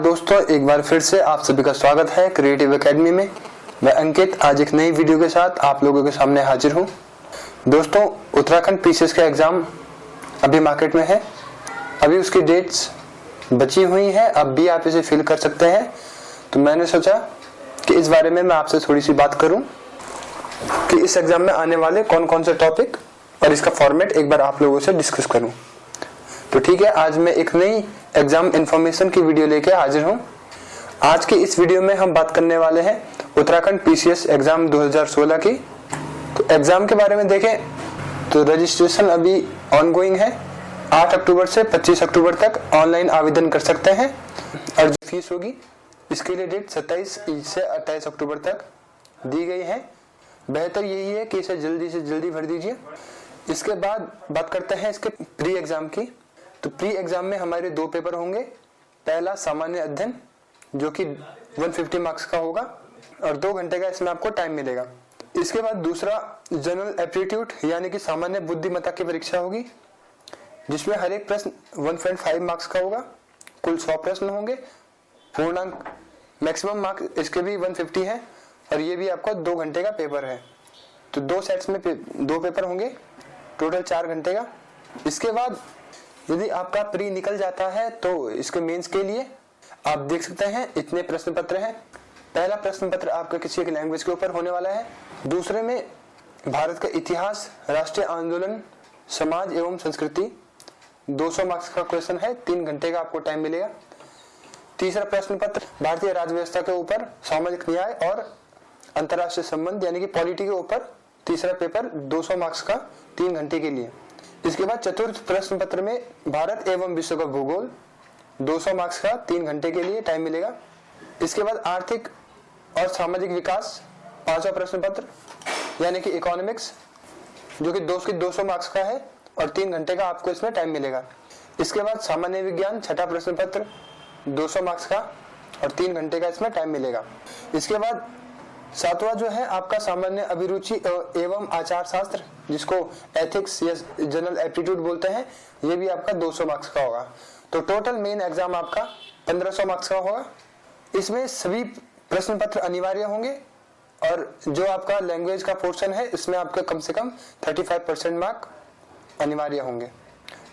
दोस्तों, एक बार फिर से आप सभी का स्वागत है क्रिएटिव एकेडमी में। मैं अंकित आज एक नई वीडियो के साथ आप लोगों के सामने हाजिर हूं। दोस्तों, उत्तराखंड पीसीएस का एग्जाम अभी मार्केट में है। अभी उसकी डेट्स बची हुई हैं, अब भी आप इसे फिल कर सकते हैं। तो मैंने सोचा कि इस बारे में मैं आपसे थोड़ी सी बात करूं कि इस एग्जाम में आने वाले कौन कौन से टॉपिक और इसका फॉर्मेट एक बार आप लोगों से डिस्कस करूं। तो ठीक है, आज मैं एक नई एग्जाम इंफॉर्मेशन की वीडियो लेके हाजिर हूं। आज की इस वीडियो में हम बात करने वाले हैं उत्तराखंड पीसीएस एग्जाम 2016 की। तो एग्जाम के बारे में देखें तो रजिस्ट्रेशन अभी ऑनगोइंग है। 8 अक्टूबर से 25 अक्टूबर तक ऑनलाइन आवेदन कर सकते हैं और जो फीस होगी इसके लिए डेट 27 से 28 अक्टूबर तक दी गई है। बेहतर यही है कि इसे जल्दी से जल्दी भर दीजिए। इसके बाद बात करते हैं इसके प्री एग्जाम की। तो प्री एग्जाम में हमारे 2 पेपर होंगे। पहला सामान्य अध्ययन जो कि 150 मार्क्स का होगा और 2 घंटे का इसमें आपको टाइम मिलेगा। इसके बाद दूसरा जनरल एप्टीट्यूड यानी कि सामान्य बुद्धिमत्ता की परीक्षा होगी, जिसमें हर एक प्रश्न 1.5 मार्क्स का होगा। कुल 100 प्रश्न होंगे। पूर्णांक मैक्सिमम मार्क्स इसके भी 150 है और ये भी आपका 2 घंटे का पेपर है। तो 2 सेट्स में 2 पेपर होंगे, टोटल 4 घंटे का। इसके बाद यदि आपका प्री निकल जाता है तो इसके मेंस के लिए आप देख सकते हैं इतने प्रश्न पत्र हैं। पहला प्रश्न पत्र आपका किसी एक लैंग्वेज के ऊपर होने वाला है। दूसरे में भारत का इतिहास, राष्ट्रीय आंदोलन, समाज एवं संस्कृति, 200 मार्क्स का क्वेश्चन है, 3 घंटे का आपको टाइम मिलेगा। तीसरा प्रश्न पत्र भारतीय राज्य व्यवस्था के ऊपर, सामाजिक न्याय और अंतर्राष्ट्रीय संबंध यानी कि पॉलिटी के ऊपर तीसरा पेपर 200 मार्क्स का 3 घंटे के लिए। इसके बाद चतुर्थ प्रश्न पत्र में भारत एवं विश्व का भूगोल, 200 मार्क्स का 3 घंटे के लिए टाइम मिलेगा। इसके बाद आर्थिक और सामाजिक विकास, 5वां प्रश्न पत्र यानी कि इकोनॉमिक्स, जो कि 200 मार्क्स का है और 3 घंटे का आपको इसमें टाइम मिलेगा। इसके बाद सामान्य विज्ञान, 6वां प्रश्न पत्र, 200 मार्क्स का और 3 घंटे का इसमें टाइम मिलेगा। इसके बाद 7वां जो है आपका सामान्य अभिरुचि एवं आचार शास्त्र, जिसको एथिक्स या जनरल एप्टीट्यूड बोलते हैं, ये भी आपका 200 मार्क्स का होगा। तो टोटल मेन एग्जाम आपका 1500 मार्क्स का होगा। इसमें सभी प्रश्न पत्र अनिवार्य होंगे और जो आपका लैंग्वेज का पोर्शन है इसमें आपके कम से कम 35% मार्क अनिवार्य होंगे।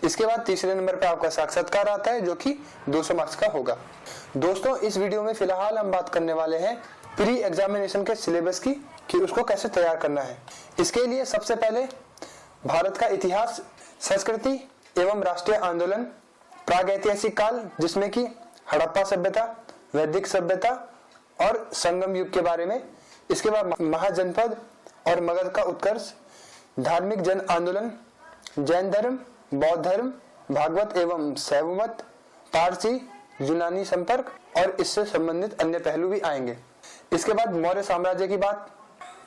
इसके बाद तीसरे नंबर पे आपका साक्षात्कार आता है जो कि 200 मार्क्स का होगा। दोस्तों, इस वीडियो में फिलहाल हम बात करने वाले हैं प्री एग्जामिनेशन के सिलेबस की कि उसको कैसे तैयार करना है। इसके लिए सबसे पहले भारत का इतिहास, संस्कृति एवं राष्ट्रीय आंदोलन, प्रागैतिहासिक काल जिसमें कि हड़प्पा सभ्यता, वैदिक सभ्यता और संगम युग के बारे में। इसके बाद महाजनपद और मगध का उत्कर्ष, धार्मिक जन आंदोलन, जैन धर्म, बौद्ध धर्म, भागवत एवं शैवमत, पारसी यूनानी संपर्क और इससे संबंधित अन्य पहलू भी आएंगे। इसके बाद मौर्य साम्राज्य की बात,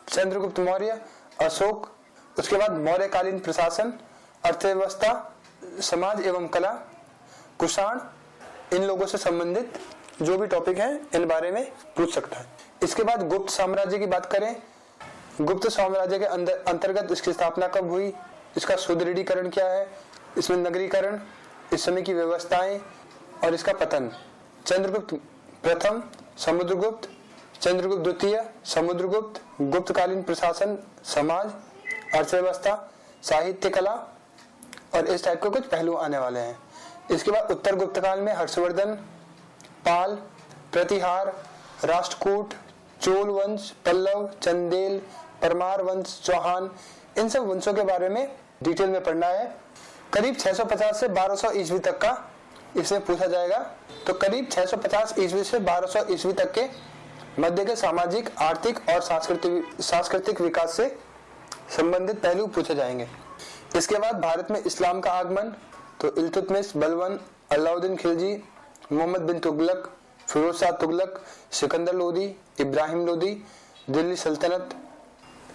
चंद्रगुप्त मौर्य, अशोक, उसके बाद मौर्यकालीन प्रशासन, अर्थव्यवस्था, समाज एवं कला, कुषाण, इन लोगों से संबंधित जो भी टॉपिक हैं इन बारे में पूछ सकता है। इसके बाद गुप्त साम्राज्य की बात करें, गुप्त साम्राज्य के अंतर्गत इसकी स्थापना कब हुई, इसका सुदृढ़ीकरण क्या है, इसमें नगरीकरण, इस समय की व्यवस्थाएं और इसका पतन, चंद्रगुप्त प्रथम, समुद्रगुप्त, चंद्रगुप्त द्वितीय, समुद्रगुप्त, गुप्तकालीन प्रशासन, समाज, अर्थव्यवस्था, साहित्य, कला और इस टाइप के कुछ पहलू आने वाले हैं। इसके बाद उत्तर गुप्त काल में हर्षवर्धन, पाल, प्रतिहार, राष्ट्रकूट, चोल वंश, पल्लव, चंदेल, परमार वंश, चौहान, इन सब वंशों के बारे में डिटेल में पढ़ना है। करीब 650 से 1200 ईस्वी तक का इसमें पूछा जाएगा। तो करीब 650 ईस्वी से 1200 ईस्वी तक के मध्य के सामाजिक, आर्थिक और सांस्कृतिक विकास से संबंधित पहलू पूछे जाएंगे। इसके बाद भारत में इस्लाम का आगमन, तो इल्तुतमिश, बलबन, अलाउद्दीन खिलजी, मोहम्मद बिन तुगलक, फिरोज शाह तुगलक, सिकंदर लोदी, इब्राहिम लोदी, दिल्ली सल्तनत,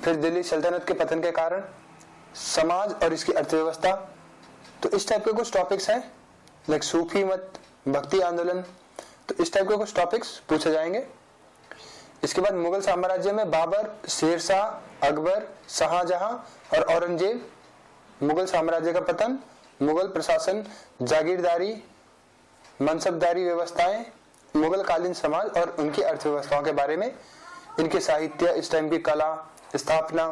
फिर दिल्ली सल्तनत के पतन के कारण समाज और इसकी अर्थव्यवस्था। तो इस टाइप के कुछ टॉपिक्स हैं, लाइक सूफी मत, भक्ति आंदोलन, तो इस टाइप के कुछ टॉपिक्स पूछे जाएंगे। इसके बाद मुगल साम्राज्य में बाबर, शेरशाह, अकबर, शाहजहां और औरंगजेब, मुगल साम्राज्य का पतन, मुगल प्रशासन, जागीरदारी, मनसबदारी व्यवस्थाएं, मुगल कालीन समाज और उनकी अर्थव्यवस्थाओं के बारे में, इनके साहित्य, इस टाइम की कला, स्थापना,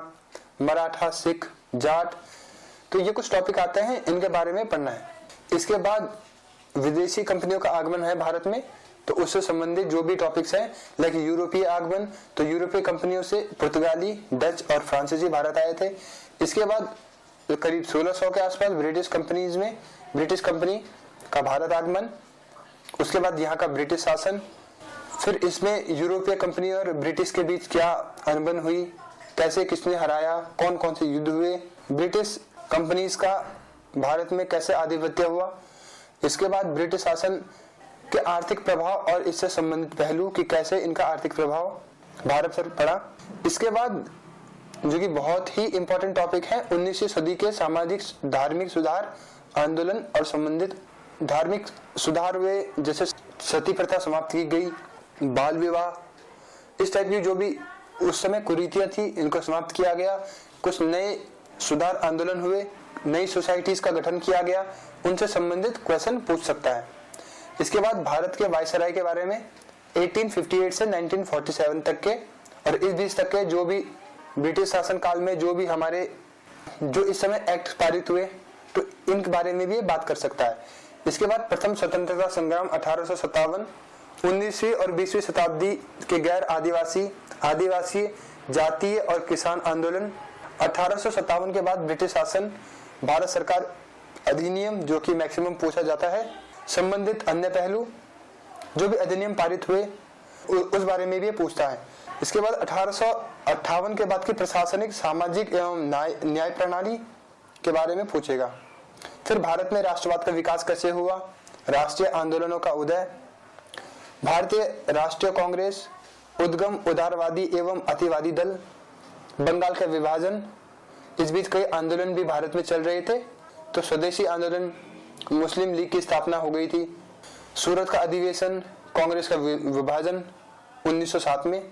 मराठा, सिख, जाट, तो ये कुछ टॉपिक आते हैं, इनके बारे में पढ़ना है। इसके बाद विदेशी कंपनियों का आगमन है भारत में, तो उससे संबंधित जो भी टॉपिक्स हैं, लाइक यूरोपीय आगमन, तो यूरोपीय कंपनियों से पुर्तगाली, डच और फ्रांसीसी भारत आए थे। इसके बाद करीब 1600 के आसपास ब्रिटिश कंपनी का भारत आगमन, उसके बाद यहाँ का ब्रिटिश शासन, फिर इसमें यूरोपीय कंपनी और ब्रिटिश के बीच क्या अनबन हुई, कैसे किसने हराया, कौन कौन से युद्ध हुए, ब्रिटिश कंपनीज का भारत में कैसे आधिपत्य हुआ, इसके बाद ब्रिटिश शासन के आर्थिक प्रभाव और इससे संबंधित पहलू कि कैसे इनका आर्थिक प्रभाव भारत पर पड़ा। इसके बाद जो कि बहुत ही इंपॉर्टेंट टॉपिक है, 19वीं सदी के सामाजिक धार्मिक सुधार आंदोलन और संबंधित धार्मिक सुधार हुए, जैसे सती प्रथा समाप्त की गई, बाल विवाह, इस टाइप की जो भी उस समय कुरीतियां थी, इनको समाप्त किया गया, कुछ नए सुधार आंदोलन हुए, नई सोसाइटीज का गठन किया गया, उनसे संबंधित क्वेश्चन पूछ सकता है। इसके बाद भारत के वायसराय के बारे में 1858 से 1947 तक के और इस बीच तक के जो भी ब्रिटिश शासन काल में जो भी जो इस समय एक्ट पारित हुए, तो इनके बारे में भी ये बात कर सकता है। इसके बाद प्रथम स्वतंत्रता संग्राम 1857, 19वीं और 20वीं शताब्दी के गैर आदिवासी जातीय और किसान आंदोलन, 1857 के बाद ब्रिटिश शासन, भारत सरकार अधिनियम जो कि मैक्सिमम पूछा जाता है, संबंधित अन्य पहलू जो भी अधिनियम पारित हुए उस बारे में भी पूछता है। इसके बाद 1858 के बाद की प्रशासनिक, सामाजिक एवं न्याय प्रणाली के बारे में पूछेगा। फिर भारत में राष्ट्रवाद का विकास कैसे हुआ, राष्ट्रीय आंदोलनों का उदय, भारतीय राष्ट्रीय कांग्रेस, उद्गम उदारवादी एवं अतिवादी दल, बंगाल का विभाजन, इस बीच कई आंदोलन भी भारत में चल रहे थे, तो स्वदेशी आंदोलन, मुस्लिम लीग की स्थापना हो गई थी, सूरत का अधिवेशन, कांग्रेस का विभाजन 1907 में,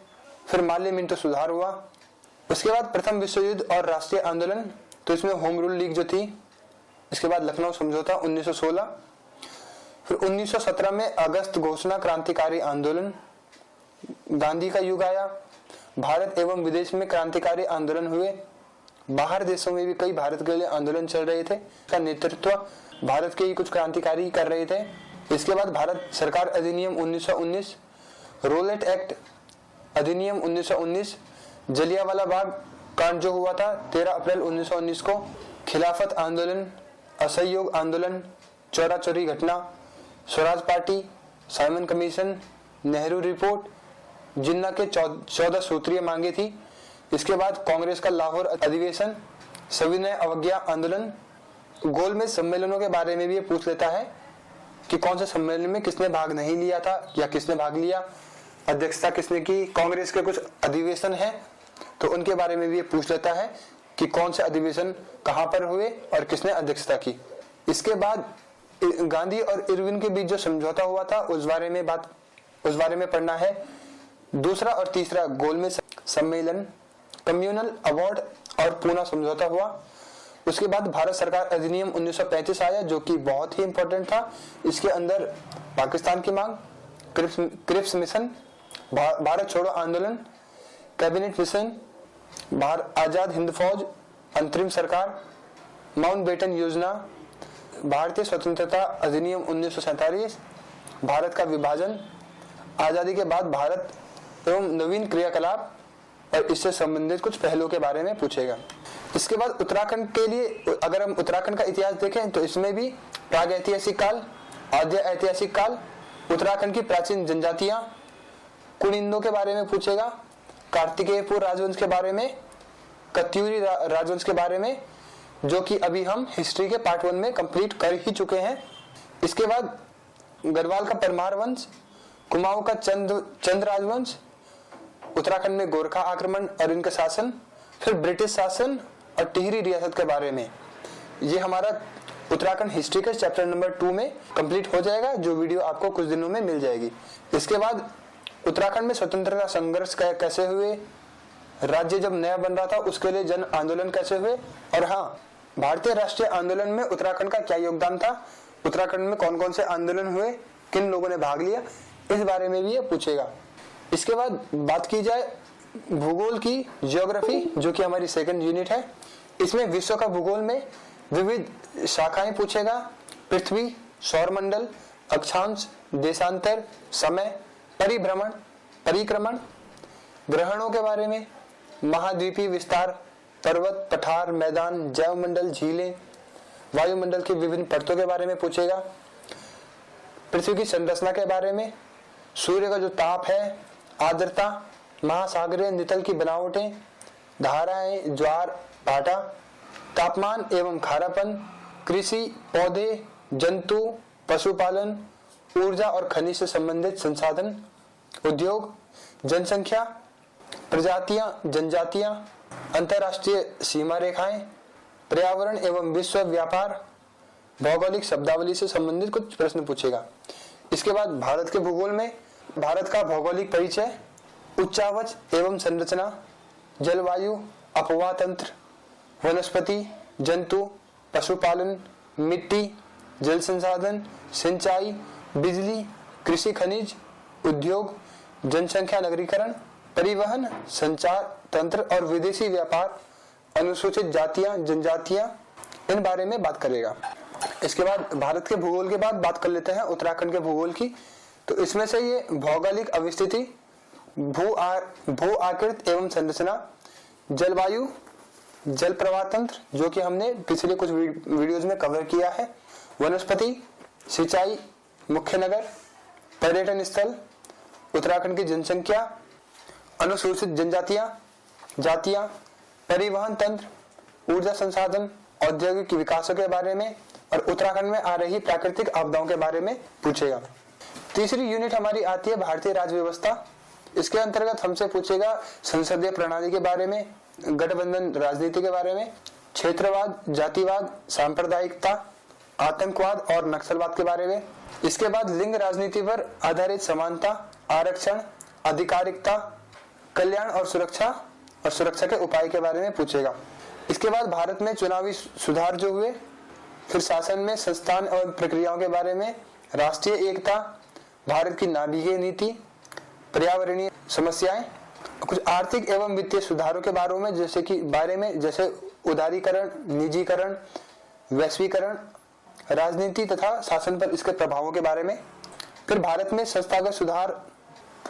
फिर माल्य मिंटो सुधार हुआ। उसके बाद प्रथम विश्व युद्ध और राष्ट्रीय आंदोलन, तो इसमें होम रूल लीग जो थी, इसके बाद लखनऊ समझौता 1916, फिर 1917 में अगस्त घोषणा क्रांतिकारी आंदोलन, गांधी का युग आया, भारत एवं विदेश में क्रांतिकारी आंदोलन हुए, बाहर देशों में भी कई भारत के लिए आंदोलन चल रहे थे, इसका नेतृत्व भारत के ही कुछ क्रांतिकारी कर रहे थे। इसके बाद भारत सरकार अधिनियम 1919, रोलेट एक्ट अधिनियम 1919, जलियांवाला बाग कांड जो हुआ था 13 अप्रैल 1919 को, खिलाफत आंदोलन, असहयोग आंदोलन, चोरा चोरी घटना, Swaraj party, Simon commission, Nehru report, Jinnah के 14 सूत्रीय मांगे थी। इसके बाद कांग्रेस का लाहौर अधिवेशन, सविनय अवज्ञा आंदोलन, गोलमेज सम्मेलनों के बारे में भी ये पूछ लेता है कि कौन से सम्मेलन में किसने भाग नहीं लिया था या किसने भाग लिया, अध्यक्षता किसने की, कांग्रेस के कुछ अधिवेशन है तो उनके बारे में भी ये पूछ लेता है कि कौन से अधिवेशन कहां पर हुए और किसने अध्यक्षता की। इसके बाद गांधी और इरविन के बीच जो समझौता हुआ था उस बारे में पढ़ना है। दूसरा और तीसरा गोलमेज सम्मेलन, कम्युनल अवार्ड और पूना समझौता हुआ। उसके बाद भारत सरकार अधिनियम 1935 आया जो कि बहुत ही इंपॉर्टेंट था। इसके अंदर पाकिस्तान की मांग, क्रिप्स मिशन, भारत छोड़ो आंदोलन, कैबिनेट मिशन, आजाद हिंद फौज, अंतरिम सरकार, माउंटबेटन योजना, भारतीय स्वतंत्रता अधिनियम 1947, भारत का विभाजन, आजादी के बाद भारत एवं नवीन क्रियाकलाप और इससे संबंधित कुछ पहलुओं के बारे में पूछेगा। इसके बाद उत्तराखंड के लिए अगर हम उत्तराखंड का इतिहास देखें तो इसमें भी प्राग ऐतिहासिक काल, आद्य ऐतिहासिक काल, उत्तराखंड की प्राचीन जनजातियां, कुनिंदों के बारे में पूछेगा, कार्तिकेयपुर राजवंश के बारे में, कत्यूरी राजवंश के बारे में, जो कि अभी हम हिस्ट्री के पार्ट 1 में कंप्लीट कर ही चुके हैं। इसके बाद गढ़वाल का परमार वंश, कुमाऊं का चंद राजवंश, उत्तराखंड में गोरखा आक्रमण और इनका शासन, फिर ब्रिटिश शासन और टिहरी रियासत के बारे में। ये हमारा उत्तराखंड हिस्ट्री के चैप्टर नंबर 2 में कंप्लीट हो जाएगा, जो वीडियो आपको कुछ दिनों में मिल जाएगी। इसके बाद उत्तराखंड में स्वतंत्रता संघर्ष कैसे हुए, राज्य जब नया बन रहा था उसके लिए जन आंदोलन कैसे हुए, और हाँ, भारतीय राष्ट्रीय आंदोलन में उत्तराखंड का क्या योगदान था, उत्तराखंड में कौन कौन से आंदोलन हुए, किन लोगों ने भाग लिया, इस बारे में भी ये पूछेगा। इसके बाद बात की जाए भूगोल की, ज्योग्राफी, जो कि हमारी सेकंड यूनिट है। इसमें विश्व का भूगोल में विविध शाखाएं पूछेगा। पृथ्वी, सौरमंडल, अक्षांश, देशांतर, समय, परिभ्रमण, परिक्रमण, ग्रहणों के बारे में, महाद्वीपीय विस्तार, पर्वत, पठार, मैदान, जैवमंडल, झीलें, वायुमंडल की विभिन्न परतों के बारे में पूछेगा। पृथ्वी की संरचना के बारे में, सूर्य का जो ताप है, आर्द्रता, महासागरीय नितल की बनावटें, धाराएं, ज्वार भाटा, तापमान एवं खारापन, कृषि, पौधे, जंतु, पशुपालन, ऊर्जा और खनिज से संबंधित संसाधन, उद्योग, जनसंख्या, प्रजातियां, जनजातियां, अंतरराष्ट्रीय सीमा रेखाएं, पर्यावरण एवं विश्व व्यापार, भौगोलिक शब्दावली से संबंधित कुछ प्रश्न पूछेगा। इसके बाद भारत के भूगोल में भारत का भौगोलिक परिचय, उच्चावच एवं संरचना, जलवायु, अपवाह तंत्र, वनस्पति, जंतु, पशुपालन, मिट्टी, जल संसाधन, सिंचाई, बिजली, कृषि, खनिज, उद्योग, जनसंख्या, नगरीकरण, परिवहन, संचार तंत्र और विदेशी व्यापार, अनुसूचित जातियां, जनजातियां, इन बारे में बात करेगा। इसके बाद भारत के भूगोल के बाद बात कर लेते हैं उत्तराखंड के भूगोल की। तो इसमें से ये भौगोलिक अवस्थिति, भू आकृति एवं संरचना, जलवायु, जल प्रवाह तंत्र, जो कि हमने पिछले कुछ वीडियोज में कवर किया है, वनस्पति, सिंचाई, मुख्य नगर, पर्यटन स्थल, उत्तराखंड की जनसंख्या, अनुसूचित जनजातियां, जातियां, परिवहन तंत्र, ऊर्जा संसाधन, औद्योगिक विकासों के बारे में और उत्तराखंड में आ रही प्राकृतिक आपदाओं के बारे में पूछेगा। तीसरी यूनिट हमारी आती है भारतीय राज्य व्यवस्था। इसके अंतर्गत हमसे पूछेगा संसदीय प्रणाली के बारे में, गठबंधन राजनीति के बारे में, क्षेत्रवाद, जातिवाद, सांप्रदायिकता, आतंकवाद और नक्सलवाद के बारे में। इसके बाद लिंग राजनीति पर आधारित समानता, आरक्षण, आधिकारिकता, कल्याण और सुरक्षा के उपाय के बारे में पूछेगा। इसके बाद भारत में चुनावी सुधार जो हुए, फिर शासन में संस्थान और प्रक्रियाओं के बारे में, राष्ट्रीय एकता, भारत की नाभिकीय नीति, पर्यावरणीय समस्याएं, कुछ आर्थिक एवं वित्तीय सुधारों के बारे में जैसे उदारीकरण, निजीकरण, वैश्वीकरण, राजनीति तथा शासन पर इसके प्रभावों के बारे में। फिर भारत में संस्थागत सुधार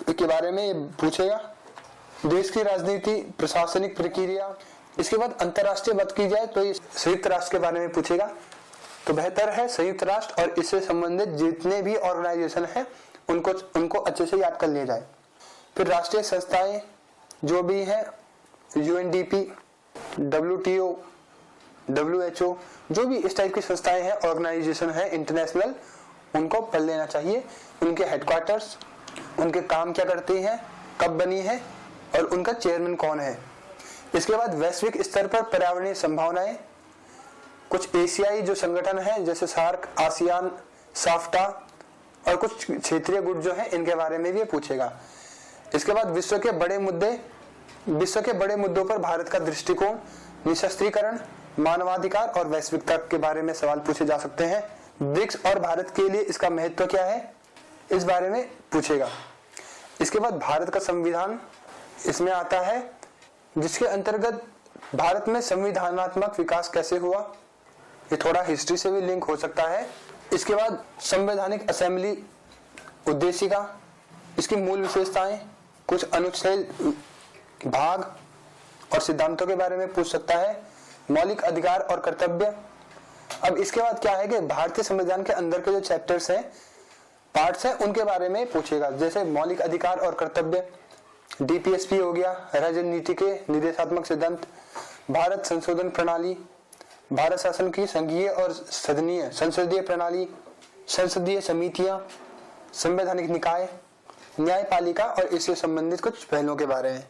के बारे में पूछेगा, देश की राजनीति, प्रशासनिक प्रक्रिया। इसके बाद अंतरराष्ट्रीय बात की जाए तो ये संयुक्त राष्ट्र के बारे में पूछेगा। तो बेहतर है संयुक्त राष्ट्र और इससे संबंधित जितने भी ऑर्गेनाइजेशन है उनको अच्छे से याद कर लिया जाए। फिर राष्ट्रीय संस्थाएं जो भी हैं, UNDP, WTO, WHO, जो भी इस टाइप की संस्थाएं हैं, ऑर्गेनाइजेशन है इंटरनेशनल, उनको पढ़ लेना चाहिए। उनके हेडक्वार्टर्स, उनके काम क्या करते हैं, कब बनी है और उनका चेयरमैन कौन है। इसके बाद वैश्विक स्तर पर पर्यावरणीय संभावनाएं, कुछ एशियाई जो संगठन है जैसे सार्क, आसियान, साफ्टा और कुछ क्षेत्रीय गुट जो है, इनके बारे में भी पूछेगा। इसके बाद विश्व के बड़े मुद्दों पर भारत का दृष्टिकोण, निशस्त्रीकरण, मानवाधिकार और वैश्विकता के बारे में सवाल पूछे जा सकते हैं। ब्रिक्स और भारत के लिए इसका महत्व क्या है, इस बारे में पूछेगा। इसके बाद भारत का संविधान इसमें आता है, जिसके अंतर्गत भारत में संविधानात्मक विकास कैसे हुआ, ये थोड़ा हिस्ट्री से भी लिंक हो सकता है। इसके बाद संवैधानिक असेंबली उद्देशिका, इसकी मूल विशेषताएं, कुछ अनुच्छेद, भाग और सिद्धांतों के बारे में पूछ सकता है। मौलिक अधिकार और कर्तव्य। अब इसके बाद क्या है कि भारतीय संविधान के अंदर के जो चैप्टर्स हैं, पार्ट्स हैं, उनके बारे में पूछेगा, जैसे मौलिक अधिकार और कर्तव्य, DPSP हो गया, राज्य नीति के निर्देशात्मक सिद्धांत, भारत संशोधन प्रणाली, भारत शासन की संघीय और संसदीय प्रणाली, संसदीय समितियां, संवैधानिक निकाय, न्यायपालिका और इससे संबंधित कुछ पहलुओं के बारे में।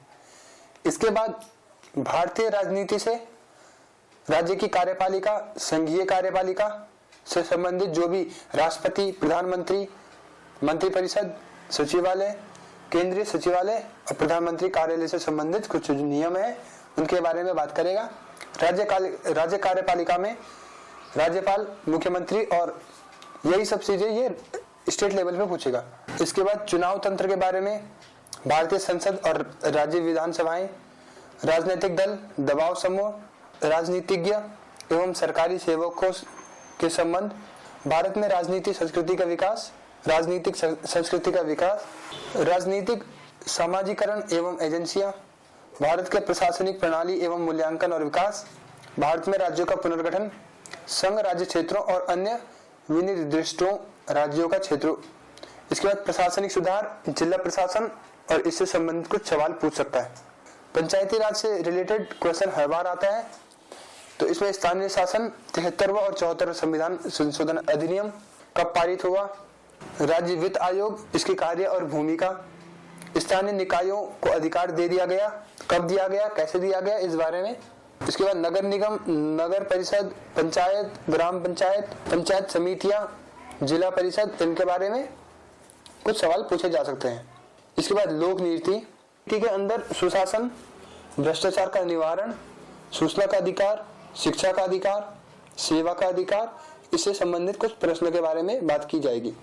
इसके बाद भारतीय राजनीति से राज्य की कार्यपालिका, संघीय कार्यपालिका से संबंधित जो भी राष्ट्रपति, प्रधानमंत्री, मंत्रिपरिषद, सचिवालय, केंद्रीय सचिवालय और प्रधानमंत्री कार्यालय से संबंधित कुछ नियम है, उनके बारे में बात करेगा। राज्य कार्यपालिका में राज्यपाल, मुख्यमंत्री और यही सब चीजें ये स्टेट लेवल पे पूछेगा। इसके बाद चुनाव तंत्र के बारे में, भारतीय संसद और राज्य विधानसभाएं, राजनीतिक दल, दबाव समूह, राजनीतिज्ञ एवं सरकारी सेवकों के संबंध, भारत में राजनीतिक संस्कृति का विकास, राजनीतिक सामाजिकरण एवं एजेंसियां, भारत के प्रशासनिक प्रणाली एवं मूल्यांकन और विकास, भारत में राज्यों का पुनर्गठन, संघ राज्य क्षेत्रों और अन्य विनिर्दिष्टों राज्यों का क्षेत्रों। इसके बाद प्रशासनिक सुधार, जिला प्रशासन और इससे संबंधित कुछ सवाल पूछ सकता है। पंचायती राज से रिलेटेड क्वेश्चन हर बार आता है, तो इसमें स्थानीय शासन 73वां और 74वां संविधान संशोधन अधिनियम कब पारित हुआ, राज्य वित्त आयोग, इसके कार्य और भूमिका, स्थानीय निकायों को अधिकार दे दिया गया, कब दिया गया, कैसे दिया गया, इस बारे में। इसके बाद नगर निगम, नगर परिषद, पंचायत, ग्राम पंचायत, पंचायत समितियां, जिला परिषद, इनके बारे में कुछ सवाल पूछे जा सकते हैं। इसके बाद लोक नीति के अंदर सुशासन, भ्रष्टाचार का निवारण, सूचना का अधिकार, शिक्षा का अधिकार, सेवा का अधिकार, इससे संबंधित कुछ प्रश्नों के बारे में बात की जाएगी।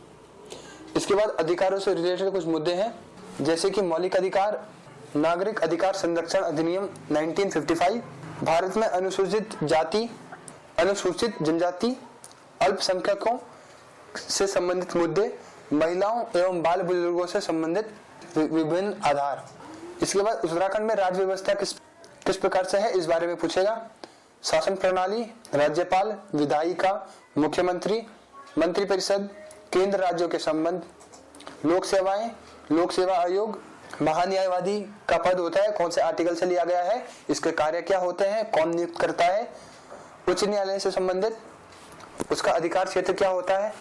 इसके बाद अधिकारों से रिलेटेड कुछ मुद्दे हैं, जैसे कि मौलिक अधिकार, नागरिक अधिकार संरक्षण अधिनियम 1955, भारत में अनुसूचित जाति, अनुसूचित जनजाति, अल्पसंख्यकों से संबंधित मुद्दे, महिलाओं एवं बाल बुजुर्गों से संबंधित विभिन्न आधार। इसके बाद उत्तराखंड में राज्य व्यवस्था किस प्रकार से है, इस बारे में पूछेगा। शासन प्रणाली, राज्यपाल, विधायिका, मुख्यमंत्री, मंत्रिपरिषद, केंद्र राज्यों के संबंध, लोक सेवाएं, लोक सेवा आयोग, महान्यायवादी का पद होता है, कौन से आर्टिकल से लिया गया है, इसके कार्य क्या होते हैं, कौन नियुक्त करता है, उच्च न्यायालय से संबंधित, उसका अधिकार क्षेत्र क्या होता है,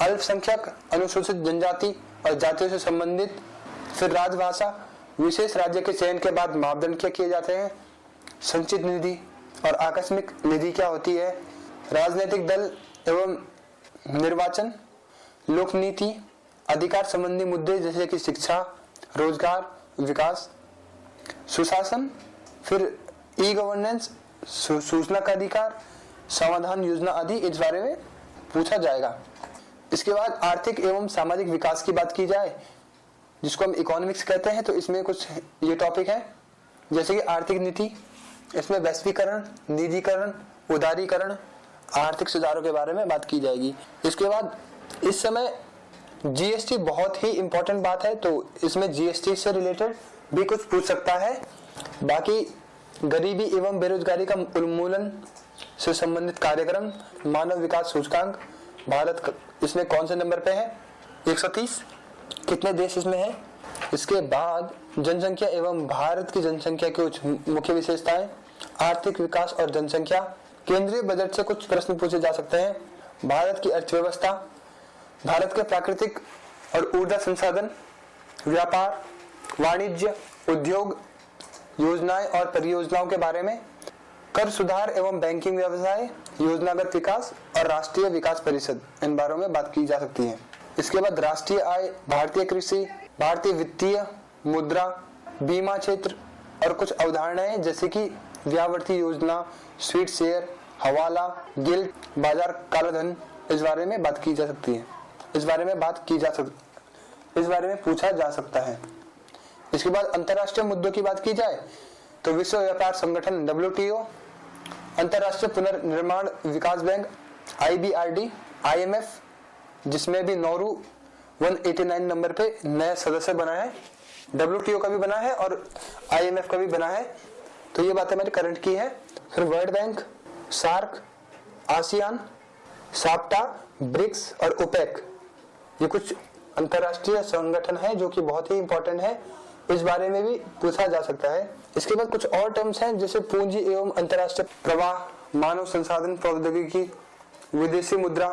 अल्पसंख्यक, अनुसूचित जनजाति और जातियों से संबंधित, फिर राजभाषा, विशेष राज्य के चयन के बाद मापदंड क्या किए जाते हैं, संचित निधि और आकस्मिक निधि क्या होती है, राजनीतिक दल एवं निर्वाचन, लोक नीति, अधिकार संबंधी मुद्दे जैसे कि शिक्षा, रोजगार, विकास, सुशासन, फिर ई गवर्नेंस, सूचना का अधिकार, समाधान योजना आदि, इस बारे में पूछा जाएगा। इसके बाद आर्थिक एवं सामाजिक विकास की बात की जाए, जिसको हम इकोनॉमिक्स कहते हैं, तो इसमें कुछ ये टॉपिक है, जैसे कि आर्थिक नीति, इसमें वैश्वीकरण, निजीकरण, उदारीकरण, आर्थिक सुधारों के बारे में बात की जाएगी। इसके बाद इस समय जीएसटी बहुत ही इंपॉर्टेंट बात है, तो इसमें जीएसटी से रिलेटेड भी कुछ पूछ सकता है। बाकी गरीबी एवं बेरोजगारी का उन्मूलन से संबंधित कार्यक्रम, मानव विकास सूचकांक, भारत इसमें कौन से नंबर पे है, 130, कितने देश इसमें है। इसके बाद जनसंख्या एवं भारत की जनसंख्या की कुछ मुख्य विशेषताएं, आर्थिक विकास और जनसंख्या, केंद्रीय बजट से कुछ प्रश्न पूछे जा सकते हैं, भारत की अर्थव्यवस्था, भारत के प्राकृतिक और ऊर्जा संसाधन, व्यापार, वाणिज्य, उद्योग, योजनाएं और परियोजनाओं के बारे में, कर सुधार एवं बैंकिंग व्यवसाय, योजनागत विकास और राष्ट्रीय विकास परिषद, इन बारों में बात की जा सकती है। इसके बाद राष्ट्रीय आय, भारतीय कृषि, भारतीय वित्तीय, मुद्रा, बीमा क्षेत्र और कुछ अवधारणाएं जैसे कि व्यावर्ती योजना, स्वीट शेयर, हवाला, गिल्ड, बाजार कालाधन, इस बारे में बात की जा सकती है, इस बारे में पूछा जा सकता है। इसके बाद अंतर्राष्ट्रीय मुद्दों की बात की जाए तो विश्व व्यापार संगठन WTO, अंतर्राष्ट्रीय पुनर्निर्माण विकास बैंक IBRD, IMF, जिसमें भी नौरू 189 नंबर पे नया सदस्य बना है, WTO का भी बना है और IMF का भी बना है, तो ये बातें हमारी करंट की है। फिर World Bank, SAARC, ASEAN, SAFTA, BRICS और ओपेक, ये कुछ अंतर्राष्ट्रीय संगठन है जो कि बहुत ही इंपॉर्टेंट है, इस बारे में भी पूछा जा सकता है। इसके बाद कुछ और टर्म्स हैं जैसे पूंजी एवं अंतर्राष्ट्रीय प्रवाह, मानव संसाधन प्रौद्योगिकी, विदेशी मुद्रा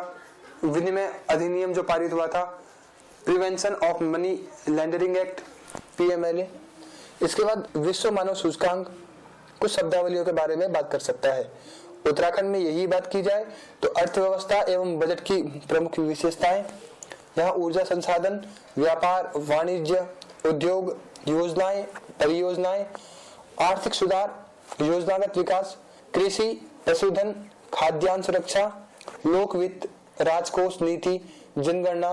विनिमय अधिनियम जो पारित हुआ था, prevention of money laundering act PMLA। इसके बाद विश्व मानव सूचकांक, कुछ शब्दावलियों के बारे में बात कर सकता है। उत्तराखंड में यही बात की जाए तो अर्थव्यवस्था एवं बजट की प्रमुख विशेषताएं, यहाँ ऊर्जा संसाधन, व्यापार, वाणिज्य, उद्योग, योजनाएं, परियोजनाएं, आर्थिक सुधार, योजनागत विकास, कृषि, पशुधन, खाद्यान्न सुरक्षा, लोक वित्त, राजकोष नीति, जनगणना,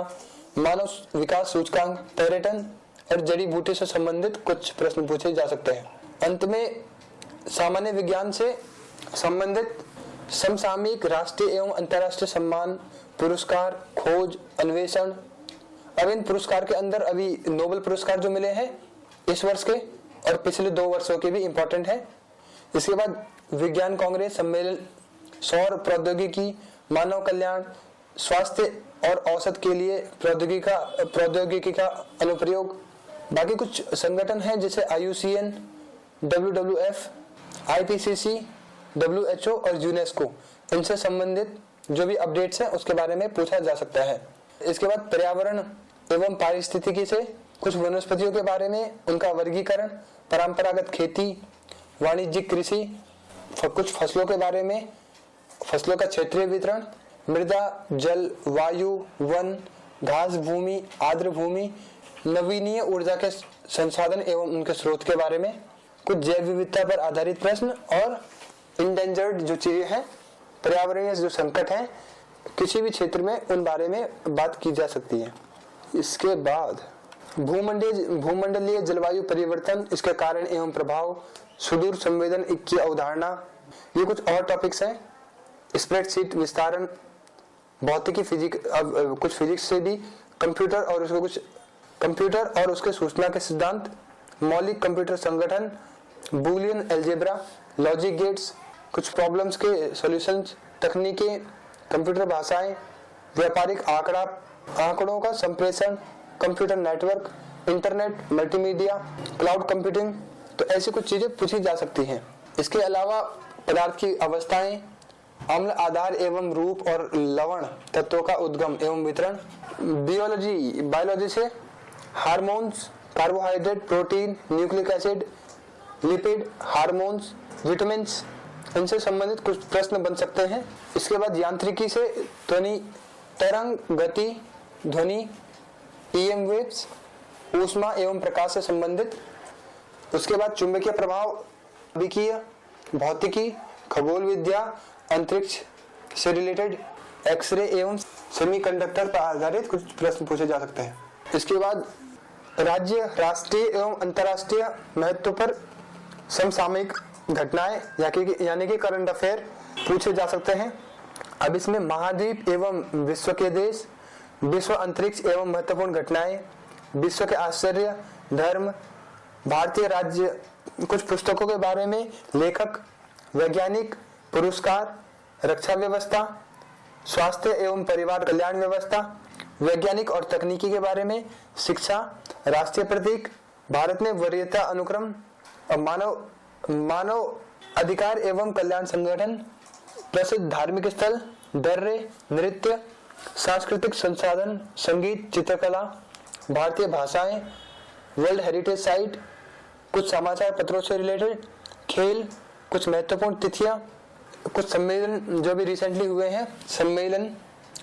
मानव विकास सूचकांक, पर्यटन और जड़ी बूटी से संबंधित कुछ प्रश्न पूछे जा सकते हैं। अंत में सामान्य विज्ञान से संबंधित समसामयिक राष्ट्रीय एवं अंतर्राष्ट्रीय सम्मान, पुरस्कार, खोज, अन्वेषण। अब इन पुरस्कार के अंदर अभी नोबेल पुरस्कार जो मिले हैं इस वर्ष के और पिछले 2 वर्षों के भी इंपॉर्टेंट है। इसके बाद विज्ञान कांग्रेस, सम्मेलन, सौर प्रौद्योगिकी, मानव कल्याण, स्वास्थ्य और औषध के लिए प्रौद्योगिकी का अनुप्रयोग। बाकी कुछ संगठन हैं जैसे IUCN, WWF, IPCC, WHO और यूनेस्को। इनसे संबंधित जो भी अपडेट्स हैं उसके बारे में पूछा जा सकता है। इसके बाद पर्यावरण एवं पारिस्थितिकी से कुछ वनस्पतियों के बारे में, उनका वर्गीकरण, परंपरागत खेती, वाणिज्यिक कृषि, कुछ फसलों के बारे में, फसलों का क्षेत्रीय वितरण, मृदा, जल, वायु, वन, घास भूमि, आर्द्र भूमि, नवीनीय ऊर्जा के संसाधन एवं उनके स्रोत के बारे में, कुछ जैव विविधता पर आधारित प्रश्न और इंडेंजर्ड जो चीजें हैं, पर्यावरणीय जो संकट हैं किसी भी क्षेत्र में, उन बारे में बात की जा सकती है। इसके बाद भूमंडलीय जलवायु परिवर्तन, इसके कारण एवं प्रभाव, सुदूर संवेदन की अवधारणा, ये कुछ और टॉपिक्स हैं। स्प्रेडशीट विस्तारण, भौतिकी, कुछ फिजिक्स से भी, कंप्यूटर और उसके सूचना के सिद्धांत, मौलिक कंप्यूटर संगठन, बूलियन अलजेब्रा, लॉजिक गेट्स, कुछ प्रॉब्लम्स के सॉल्यूशंस, तकनीकें, कंप्यूटर भाषाएं, व्यापारिक आंकड़ों का संप्रेषण, computer network, internet, multimedia, cloud computing. तो ऐसी कुछ चीजें पूछी जा सकती हैं। इसके अलावा पदार्थ की अवस्थाएं, अम्ल, आधार एवं रूप और लवण तत्वों का उद्गम एवं वितरण, बायोलॉजी से hormones, carbohydrate, protein, nucleic acid, lipid, hormones, vitamins, इनसे संबंधित कुछ प्रश्न बन सकते हैं। इसके बाद यांत्रिकी से ध्वनि तरंग, गति, ध्वनि, EM वेव्स, ऊष्मा एवं प्रकाश से संबंधित। उसके बाद चुंबकीय प्रभाव, विकिय, भौतिकी, खगोल विद्या, अंतरिक्ष से रिलेटेड, एक्सरे एवं सेमीकंडक्टर पर आधारित कुछ प्रश्न पूछे जा सकते हैं। इसके बाद राज्य, राष्ट्रीय एवं अंतर्राष्ट्रीय महत्व पर समसामयिक घटनाएं यानी कि करंट अफेयर पूछे जा सकते हैं। अब इसमें महाद्वीप एवं विश्व के देश, विश्व अंतरिक्ष एवं महत्वपूर्ण घटनाएं, विश्व के आश्चर्य, धर्म, भारतीय राज्य, कुछ पुस्तकों के बारे में, लेखक, वैज्ञानिक, पुरस्कार, रक्षा व्यवस्था, स्वास्थ्य एवं परिवार कल्याण व्यवस्था, वैज्ञानिक और तकनीकी के बारे में, शिक्षा, राष्ट्रीय प्रतीक, भारत में वरीयता अनुक्रम, मानव अधिकार एवं कल्याण संगठन, प्रसिद्ध धार्मिक स्थल, दर्रे, नृत्य, सांस्कृतिक संसाधन, संगीत, चित्रकला, भारतीय भाषाएं, वर्ल्ड हेरिटेज साइट, कुछ समाचार पत्रों से रिलेटेड, खेल, कुछ महत्वपूर्ण तिथियां, कुछ सम्मेलन जो भी रिसेंटली हुए हैं, सम्मेलन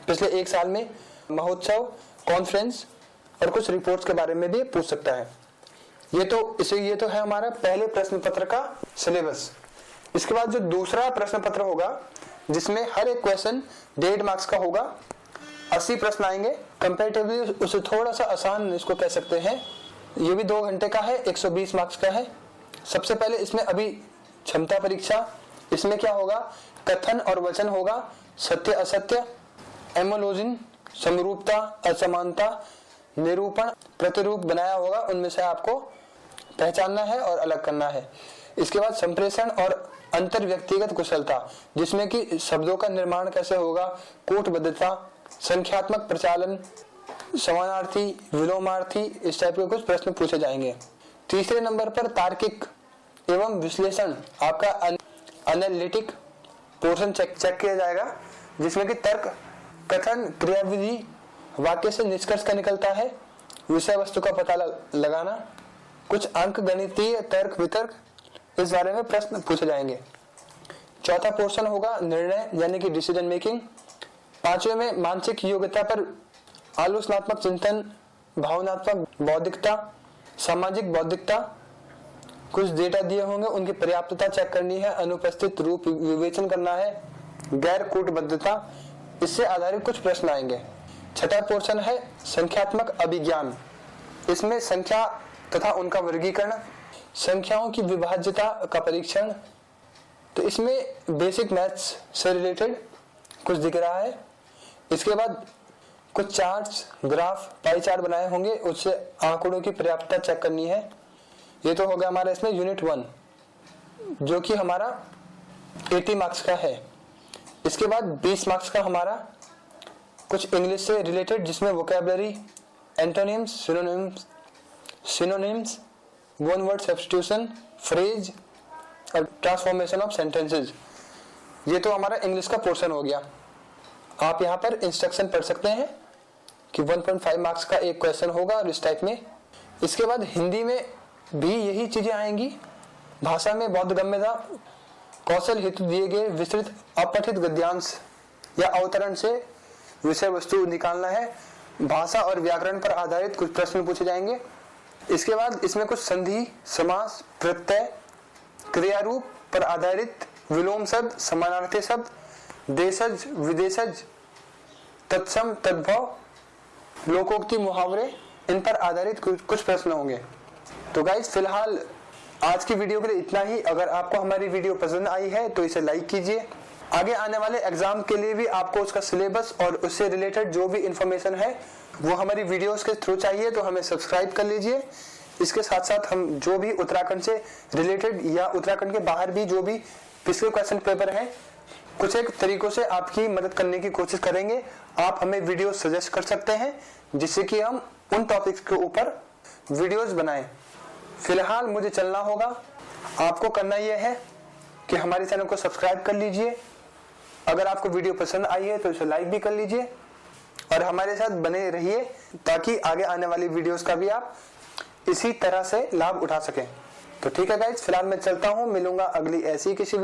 पिछले 1 साल में, महोत्सव, कॉन्फ्रेंस और कुछ रिपोर्ट्स के बारे में भी पूछ सकता है। ये तो है हमारा पहले प्रश्न पत्र का सिलेबस। इसके बाद जो दूसरा प्रश्न पत्र होगा जिसमें हर एक क्वेश्चन 1.5 मार्क्स का होगा, 80 प्रश्न आएंगे। कंपैरेटिवली उसे थोड़ा सा आसान इसको कह सकते हैं। ये भी 2 घंटे का है, 120 मार्क्स का है। सबसे पहले इसमें अभी क्षमता परीक्षा, इसमें क्या होगा, कथन और वचन होगा, सत्य असत्य, एमोलॉजिन, समरूपता असमानता, निरूपण, प्रतिरूप बनाया होगा, उनमें से आपको पहचानना है और अलग करना है। इसके बाद संप्रेषण और अंतर व्यक्तिगत कुशलता, जिसमें कि शब्दों का निर्माण कैसे होगा, कूटबद्धता, संख्यात्मक प्रचालन, समानार्थी, विलोमार्थी, इस टाइप के कुछ प्रश्न पूछे जाएंगे। तीसरे नंबर पर तार्किक एवं विश्लेषण, आपका एनालिटिक पोर्शन चेक किया जाएगा, जिसमें कि तर्क, कथन, क्रियाविधि, वाक्य से निष्कर्ष का निकलता है, विषय वस्तु का पता लगाना, कुछ अंक गणितीय तर्क वितर्क, इस बारे में प्रश्न पूछे जाएंगे। चौथा पोर्शन होगा निर्णय यानी कि डिसीजन मेकिंग। 5वें में मानसिक योग्यता पर आलोचनात्मक चिंतन, भावनात्मक बौद्धिकता, सामाजिक बौद्धिकता, कुछ डेटा दिए होंगे, उनकी पर्याप्तता चेक करनी है, अनुपस्थित रूप विवेचन करना है, गैर कूटबद्धता, इससे आधारित कुछ प्रश्न आएंगे। छठा पोर्शन है संख्यात्मक अभिज्ञान। इसमें संख्या तथा उनका वर्गीकरण, संख्याओं की विभाज्यता का परीक्षण। तो इसमें बेसिक मैथ्स से रिलेटेड कुछ दिख रहा है। इसके बाद कुछ चार्ट्स, ग्राफ, पाई चार्ट बनाए होंगे, उससे आंकड़ों की पर्याप्तता चेक करनी है। ये तो हो गया हमारा इसमें यूनिट 1, जो कि हमारा 80 मार्क्स का है। इसके बाद 20 मार्क्स का हमारा कुछ इंग्लिश से रिलेटेड, जिसमें vocabulary, antonyms, synonyms, one word substitution, phrase और ट्रांसफॉर्मेशन ऑफ सेंटेंसेस। ये तो हमारा इंग्लिश का पोर्शन हो गया। आप यहाँ पर इंस्ट्रक्शन पढ़ सकते हैं कि 1.5 मार्क्स का एक क्वेश्चन होगा और इस टाइप में। इसके बाद हिंदी में भी यही चीजें आएंगी। भाषा में बोधगम्यता, कौशल हेतु दिए गए विस्तृत अपठित गद्यांश या अवतरण से विषय वस्तु निकालना है। भाषा और व्याकरण पर आधारित कुछ प्रश्न पूछे जाएंगे। इसके बाद इसमें कुछ संधि, समास, प्रत्यय, क्रियारूप पर आधारित विलोम शब्द, समानार्थी शब्द, देशज, विदेशज, तत्सम, तद्भव, लोकोक्ति, मुहावरे, इन पर आधारित कुछ प्रश्न होंगे। तो गाइस फिलहाल आज की वीडियो के लिए इतना ही। अगर आपको हमारी वीडियो पसंद आई है तो इसे लाइक कीजिए। आगे आने वाले एग्जाम के लिए भी आपको उसका सिलेबस और उससे रिलेटेड जो भी इंफॉर्मेशन है वो हमारी वीडियोस के थ्रू चाहिए, तो हमें सब्सक्राइब कर लीजिए। इसके साथ साथ हम जो भी उत्तराखंड से रिलेटेड या उत्तराखंड के बाहर भी जो भी पिछले क्वेश्चन पेपर हैं, कुछ एक तरीकों से आपकी मदद करने की कोशिश करेंगे। आप हमें वीडियो सजेस्ट कर सकते हैं जिससे कि हम उन टॉपिक्स के ऊपर वीडियोस बनाएं। फिलहाल मुझे चलना होगा। आपको करना यह है कि हमारे चैनल को सब्सक्राइब कर लीजिए। अगर आपको वीडियो पसंद आई है तो इसे लाइक भी कर लीजिए और हमारे साथ बने रहिए ताकि आगे आने वाली वीडियोस का भी आप इसी तरह से लाभ उठा सकें। तो ठीक है गाइस, फिलहाल मैं चलता हूँ। मिलूंगा अगली ऐसी किसी